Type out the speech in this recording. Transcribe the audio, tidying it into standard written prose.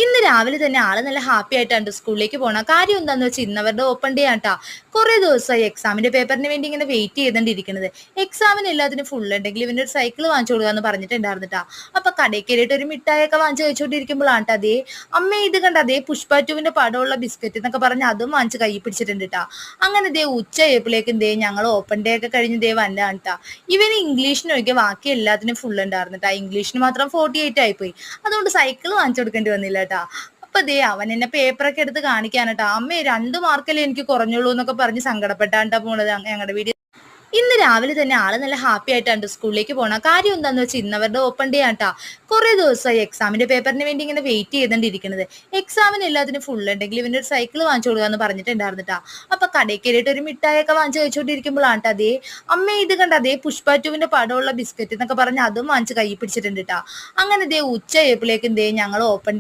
ഇന്ന് രാവിലെ തന്നെ ആള് നല്ല ഹാപ്പി ആയിട്ടാണ് സ്കൂളിലേക്ക് പോണ. കാര്യം എന്താന്ന് വെച്ചാൽ ഇന്നവരുടെ ഓപ്പൺ ഡേ ആട്ടാ. കുറെ ദിവസമായി എക്സാമിന്റെ പേപ്പറിന് വേണ്ടി ഇങ്ങനെ വെയിറ്റ് ചെയ്തോണ്ടിരിക്കുന്നത്. എക്സാമിന് എല്ലാത്തിനും ഫുൾ ഉണ്ടെങ്കിൽ ഇവന്റെ ഒരു സൈക്കിൾ വാങ്ങിച്ചു കൊടുക്കാന്ന് പറഞ്ഞിട്ടുണ്ടായിരുന്നിട്ടാ. അപ്പൊ കടയിൽ കയറിയിട്ട് ഒരു മിഠായിയൊക്കെ വാങ്ങിച്ചു കഴിച്ചോണ്ടിരിക്കുമ്പോഴാണ് അതേ അമ്മ ഇത് കണ്ട അതേ പുഷ്പ 2 പടമുള്ള ബിസ്ക്കറ്റ് എന്നൊക്കെ പറഞ്ഞ് അതും വാങ്ങിച്ച് കൈ പിടിച്ചിട്ടുണ്ട് ട്ടാ. അങ്ങനെ ദേ ഉച്ചയായപ്പോഴേക്കും ദേ ഞങ്ങൾ ഓപ്പൺ ഡേ ഒക്കെ കഴിഞ്ഞ് ദേ വന്നാണ് ട്ടാ. ഇവന് ഇംഗ്ലീഷിനൊഴികെ ബാക്കി എല്ലാത്തിനും ഫുൾ ഉണ്ടായിരുന്നിട്ടാ. ഇംഗ്ലീഷിന് മാത്രം 48 ആയിപ്പോയി. അതുകൊണ്ട് സൈക്കിൾ വാങ്ങിച്ചു കൊടുക്കേണ്ടി വന്നില്ല ട്ടാ. അപ്പൊ ദേ അവൻ എന്നെ പേപ്പറൊക്കെ എടുത്ത് കാണിക്കാനട്ടാ. അമ്മേ 2 മാർക്കല്ലേ എനിക്ക് കുറഞ്ഞുള്ളൂ എന്നൊക്കെ പറഞ്ഞ് സങ്കടപ്പെട്ടാണ്ടാ പോണത് ഞങ്ങളുടെ വീഡിയോ. ഇന്ന് രാവിലെ തന്നെ ആള് നല്ല ഹാപ്പി ആയിട്ടാണ് സ്കൂളിലേക്ക് പോണ. കാര്യം എന്താന്ന് വെച്ചാൽ ഇന്നവരുടെ ഓപ്പൺ ഡേ ആട്ടാ. കുറെ ദിവസമായി എക്സാമിന്റെ പേപ്പറിന് വേണ്ടി ഇങ്ങനെ വെയിറ്റ് ചെയ്തോണ്ടിരിക്കുന്നത്. എക്സാമിന് എല്ലാത്തിനും ഫുൾ ഉണ്ടെങ്കിൽ ഇവന്റെ ഒരു സൈക്കിൾ വാങ്ങിച്ചു കൊടുക്കാന്ന് പറഞ്ഞിട്ടുണ്ടായിരുന്നിട്ടാ. അപ്പൊ കടയിൽ കയറിയിട്ട് ഒരു മിഠായിയൊക്കെ വാങ്ങിച്ചു കഴിച്ചോണ്ടിരിക്കുമ്പോഴാണ് അതേ അമ്മ ഇത് കണ്ട അതേ പുഷ്പ 2 പടമുള്ള ബിസ്ക്കറ്റ് എന്നൊക്കെ പറഞ്ഞ് അതും വാങ്ങിച്ച് കൈ പിടിച്ചിട്ടുണ്ട് ട്ടാ. അങ്ങനെ ദേ ഉച്ചയായപ്പോഴേക്കും ദേ ഞങ്ങൾ ഓപ്പൺ